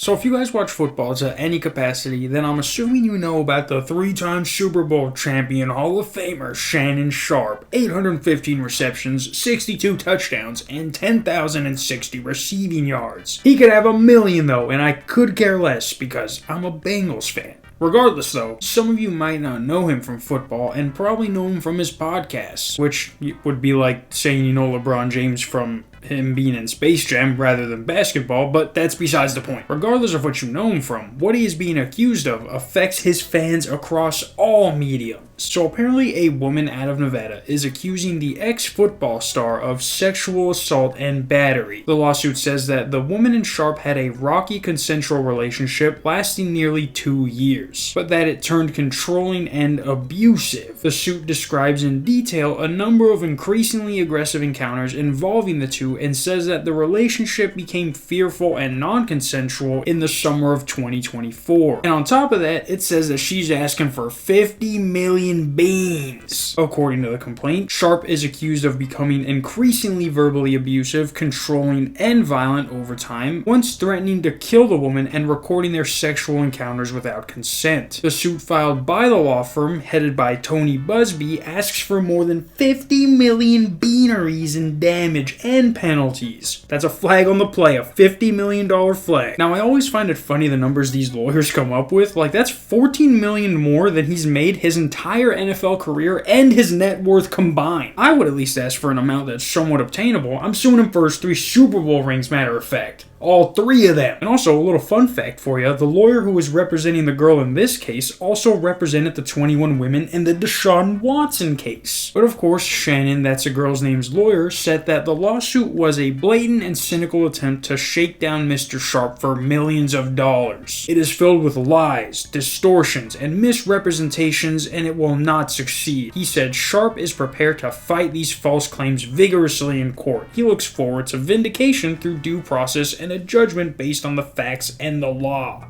So if you guys watch football to any capacity, then I'm assuming you know about the 3-time Super Bowl champion Hall of Famer Shannon Sharpe. 815 receptions, 62 touchdowns, and 10,060 receiving yards. He could have a million though, and I could care less because I'm a Bengals fan. Regardless though, some of you might not know him from football and probably know him from his podcasts, which would be like saying you know LeBron James from him being in Space Jam rather than basketball, but that's besides the point. Regardless of what you know him from, what he is being accused of affects his fans across all mediums. So apparently a woman out of Nevada is accusing the ex-football star of sexual assault and battery. The lawsuit says that the woman and Sharpe had a rocky consensual relationship lasting nearly 2 years, but that it turned controlling and abusive. The suit describes in detail a number of increasingly aggressive encounters involving the two and says that the relationship became fearful and non-consensual in the summer of 2024. And on top of that, it says that she's asking for 50 million beans. According to the complaint, Sharpe is accused of becoming increasingly verbally abusive, controlling, and violent over time, once threatening to kill the woman and recording their sexual encounters without consent. The suit filed by the law firm, headed by Tony Busby, asks for more than 50 million beaneries in damage and penalties. That's a flag on the play, a $50 million flag. Now, I always find it funny the numbers these lawyers come up with. Like, that's 14 million more than he's made his entire NFL career and his net worth combined. I would at least ask for an amount that's somewhat obtainable. I'm suing him for his 3 Super Bowl rings, matter of fact. All 3 of them. And also, a little fun fact for you, the lawyer who was representing the girl in this case also represented the 21 women in the Deshaun Watson case. But of course, Shannon, that's a girl's name's lawyer, said that the lawsuit was a blatant and cynical attempt to shake down Mr. Sharpe for millions of dollars. It is filled with lies, distortions, and misrepresentations, and it will not succeed. He said Sharpe is prepared to fight these false claims vigorously in court. He looks forward to vindication through due process and a judgment based on the facts and the law.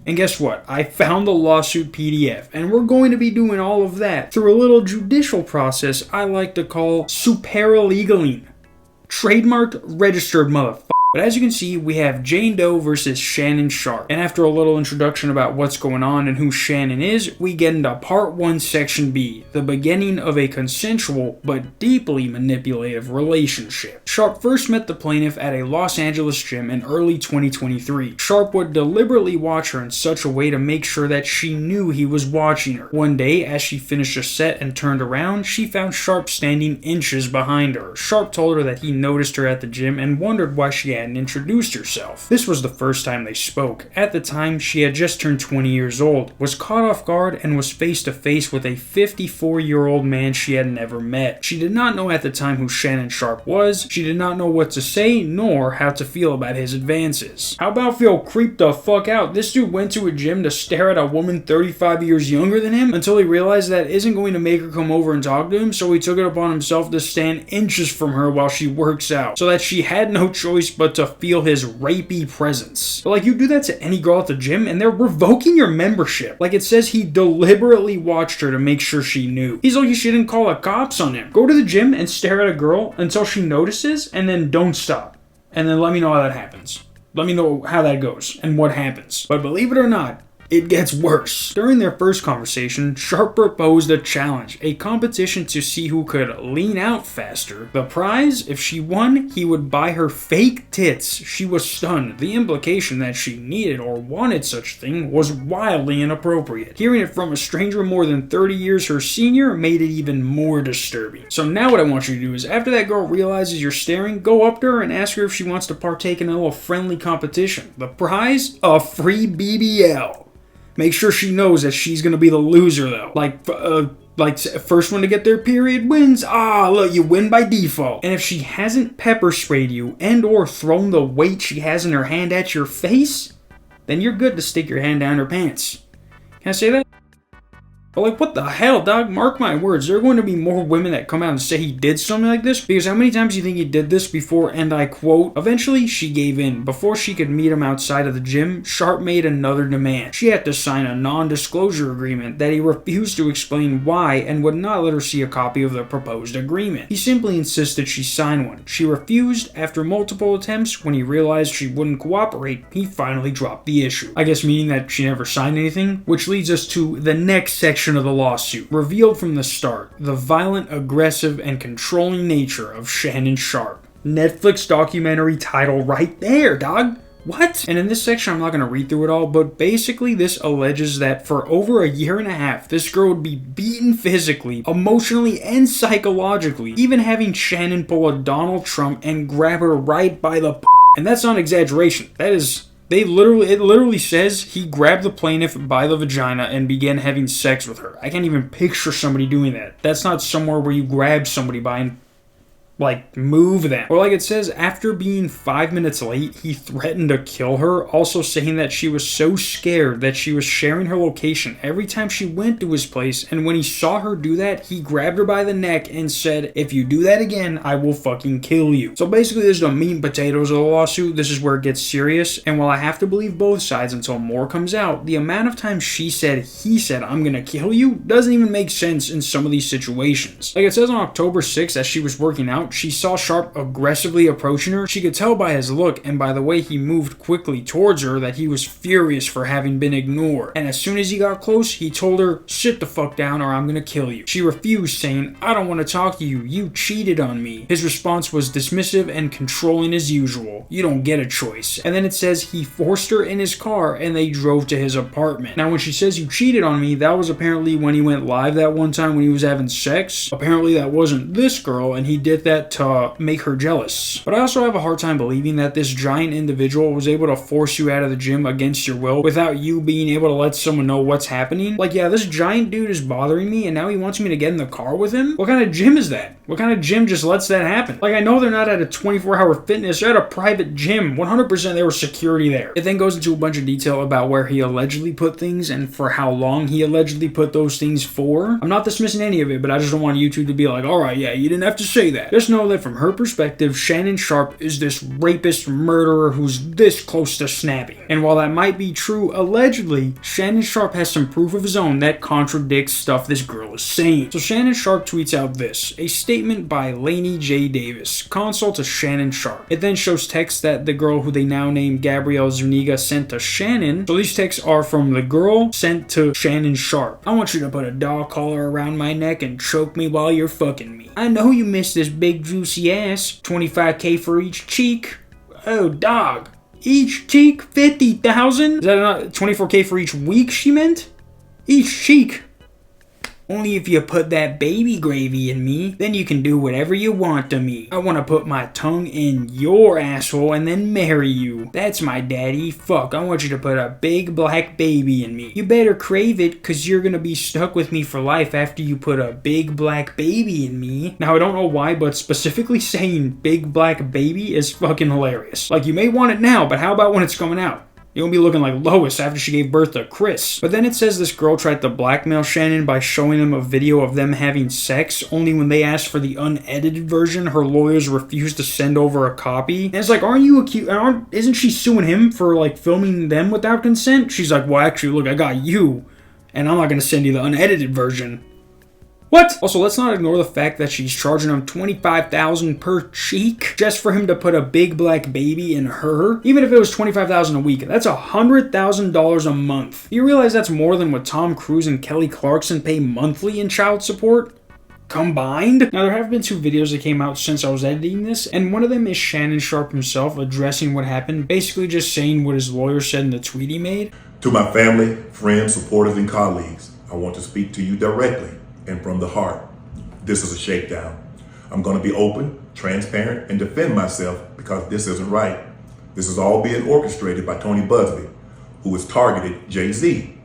And guess what? I found the lawsuit PDF, and we're going to be doing all of that through a little judicial process I like to call superalegaling. Trademarked, registered motherfucker. But as you can see, we have Jane Doe versus Shannon Sharpe. And after a little introduction about what's going on and who Shannon is, we get into Part 1, Section B, the beginning of a consensual but deeply manipulative relationship. Sharpe first met the plaintiff at a Los Angeles gym in early 2023. Sharpe would deliberately watch her in such a way to make sure that she knew he was watching her. One day, as she finished a set and turned around, she found Sharpe standing inches behind her. Sharpe told her that he noticed her at the gym and wondered why she hadn't introduced herself. This was the first time they spoke. At the time, she had just turned 20 years old, was caught off guard, and was face to face with a 54-year-old man she had never met. She did not know at the time who Shannon Sharpe was. She did not know what to say, nor how to feel about his advances. How about feel creeped the fuck out? This dude went to a gym to stare at a woman 35 years younger than him until he realized that isn't going to make her come over and talk to him, so he took it upon himself to stand inches from her while she works out, so that she had no choice but to feel his rapey presence. But like, you do that to any girl at the gym and they're revoking your membership. Like, it says he deliberately watched her to make sure she knew. He's lucky she didn't call the cops on him. Go to the gym and stare at a girl until she notices and then don't stop. And then let me know how that happens. Let me know how that goes and what happens. But believe it or not, it gets worse. During their first conversation, Sharpe proposed a challenge, a competition to see who could lean out faster. The prize, if she won, he would buy her fake tits. She was stunned. The implication that she needed or wanted such thing was wildly inappropriate. Hearing it from a stranger more than 30 years her senior made it even more disturbing. So now what I want you to do is, after that girl realizes you're staring, go up to her and ask her if she wants to partake in a little friendly competition. The prize? A free BBL. Make sure she knows that she's gonna be the loser though. Like first one to get their period wins. Ah, look, you win by default. And if she hasn't pepper sprayed you and or thrown the weight she has in her hand at your face, then you're good to stick your hand down her pants. Can I say that? But like, what the hell, dog? Mark my words, there are going to be more women that come out and say he did something like this, because how many times do you think he did this before, and I quote, eventually she gave in. Before she could meet him outside of the gym, Sharpe made another demand. She had to sign a non-disclosure agreement that he refused to explain why and would not let her see a copy of the proposed agreement. He simply insisted she sign one. She refused. After multiple attempts, when he realized she wouldn't cooperate, he finally dropped the issue. I guess meaning that she never signed anything, which leads us to the next section of the lawsuit. Revealed from the start, the violent, aggressive, and controlling nature of Shannon Sharpe. Netflix documentary title right there, dog. What? And in this section, I'm not going to read through it all, but basically this alleges that for over a year and a half, this girl would be beaten physically, emotionally, and psychologically, even having Shannon pull a Donald Trump and grab her right by the and that's not exaggeration. That is... it literally says he grabbed the plaintiff by the vagina and began having sex with her. I can't even picture somebody doing that. That's not somewhere where you grab somebody by and like move them. Or like it says, after being 5 minutes late, he threatened to kill her, also saying that she was so scared that she was sharing her location every time she went to his place, and when he saw her do that, he grabbed her by the neck and said, if you do that again, I will fucking kill you. So basically this is the meat and potatoes of the lawsuit. This is where it gets serious, and while I have to believe both sides until more comes out, the amount of times she said, he said, I'm gonna kill you, doesn't even make sense in some of these situations. Like it says on October 6th, as she was working out, she saw Sharpe aggressively approaching her. She could tell by his look and by the way he moved quickly towards her that he was furious for having been ignored. And as soon as he got close, he told her, sit the fuck down or I'm gonna kill you. She refused, saying, I don't want to talk to you. You cheated on me. His response was dismissive and controlling as usual. You don't get a choice. And then it says he forced her in his car and they drove to his apartment. Now when she says you cheated on me, that was apparently when he went live that one time when he was having sex. Apparently that wasn't this girl, and he did that to make her jealous. But I also have a hard time believing that this giant individual was able to force you out of the gym against your will without you being able to let someone know what's happening. Like, yeah, this giant dude is bothering me and now he wants me to get in the car with him? What kind of gym is that? What kind of gym just lets that happen? Like, I know they're not at a 24-hour fitness, they're at a private gym. 100% there was security there. It then goes into a bunch of detail about where he allegedly put things and for how long he allegedly put those things for. I'm not dismissing any of it, but I just don't want YouTube to be like, alright, yeah, you didn't have to say that. Just know that from her perspective, Shannon Sharpe is this rapist murderer who's this close to snapping. And while that might be true, allegedly, Shannon Sharpe has some proof of his own that contradicts stuff this girl is saying. So Shannon Sharpe tweets out this, a statement by Lainey J. Davis, consul to Shannon Sharpe. It then shows text that the girl who they now name Gabrielle Zuniga sent to Shannon. So these texts are from the girl sent to Shannon Sharpe. I want you to put a dog collar around my neck and choke me while you're fucking me. I know you miss this big juicy ass. 25K for each cheek. Oh, dog. Each cheek? 50,000? Is that not 24K for each week she meant? Each cheek. Only if you put that baby gravy in me, then you can do whatever you want to me. I want to put my tongue in your asshole and then marry you. That's my daddy. Fuck, I want you to put a big black baby in me. You better crave it, cause you're gonna be stuck with me for life after you put a big black baby in me. Now, I don't know why, but specifically saying big black baby is fucking hilarious. Like, you may want it now, but how about when it's coming out? You're gonna be looking like Lois after she gave birth to Chris. But then it says this girl tried to blackmail Shannon by showing him a video of them having sex, only when they asked for the unedited version, her lawyers refused to send over a copy. And it's like, isn't she suing him for like filming them without consent? She's like, well, actually, look, I got you, and I'm not gonna send you the unedited version. What? Also, let's not ignore the fact that she's charging him $25,000 per cheek just for him to put a big black baby in her. Even if it was $25,000 a week, that's $100,000 a month. You realize that's more than what Tom Cruise and Kelly Clarkson pay monthly in child support? Combined? Now, there have been 2 videos that came out since I was editing this, and one of them is Shannon Sharpe himself addressing what happened, basically just saying what his lawyer said in the tweet he made. To my family, friends, supporters, and colleagues, I want to speak to you directly and from the heart. This is a shakedown. I'm going to be open, transparent, and defend myself because this isn't right. This is all being orchestrated by Tony Buzbee, who has targeted Jay-Z.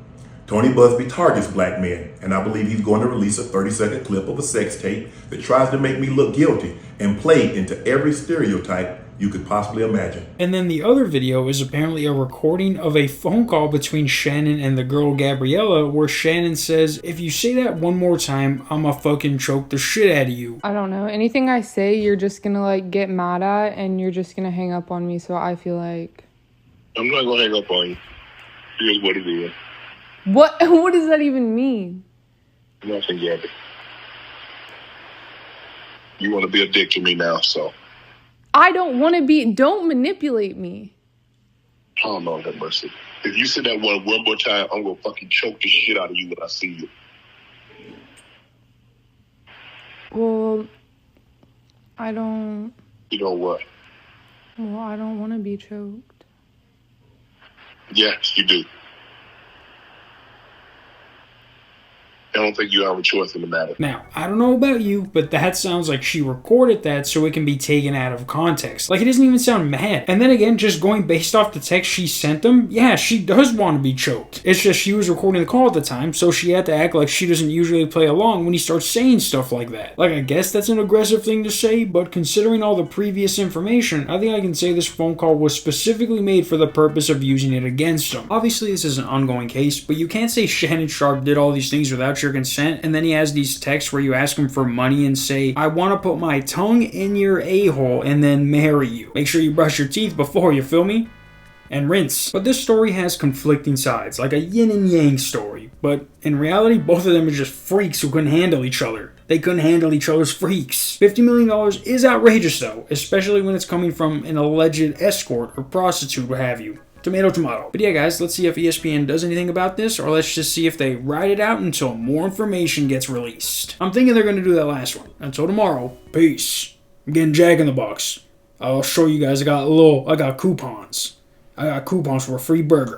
Tony Buzbee targets black men, and I believe he's going to release a 30-second clip of a sex tape that tries to make me look guilty and play into every stereotype you could possibly imagine. And then the other video is apparently a recording of a phone call between Shannon and the girl Gabriella, where Shannon says, if you say that one more time, I'ma fucking choke the shit out of you. I don't know. Anything I say, you're just gonna like get mad at and you're just gonna hang up on me. So I feel like... I'm not gonna hang up on you. Here's what it is. What does that even mean? Nothing, Gabby. You want to be a dick to me now, so... I don't want to be... Don't manipulate me. Oh, Lord have mercy. If you say that one more time, I'm going to fucking choke the shit out of you when I see you. Well, I don't... You know what? Well, I don't want to be choked. Yes, you do. I don't think you have a choice in the matter. Now, I don't know about you, but that sounds like she recorded that so it can be taken out of context. Like, it doesn't even sound mad. And then again, just going based off the text she sent them, yeah, she does want to be choked. It's just she was recording the call at the time, so she had to act like she doesn't usually play along when he starts saying stuff like that. Like, I guess that's an aggressive thing to say, but considering all the previous information, I think I can say this phone call was specifically made for the purpose of using it against him. Obviously, this is an ongoing case, but you can't say Shannon Sharpe did all these things without your consent, and then he has these texts where you ask him for money and say, I want to put my tongue in your a-hole and then marry you. Make sure you brush your teeth before, you feel me? And rinse. But this story has conflicting sides, like a yin and yang story. But in reality, both of them are just freaks who couldn't handle each other. They couldn't handle each other's freaks. $50 million is outrageous though, especially when it's coming from an alleged escort or prostitute, what have you. Tomato, tomato. But yeah, guys, let's see if ESPN does anything about this, or let's just see if they ride it out until more information gets released. I'm thinking they're going to do that last one. Until tomorrow, peace. I'm getting Jack in the Box. I'll show you guys I got coupons. I got coupons for a free burger.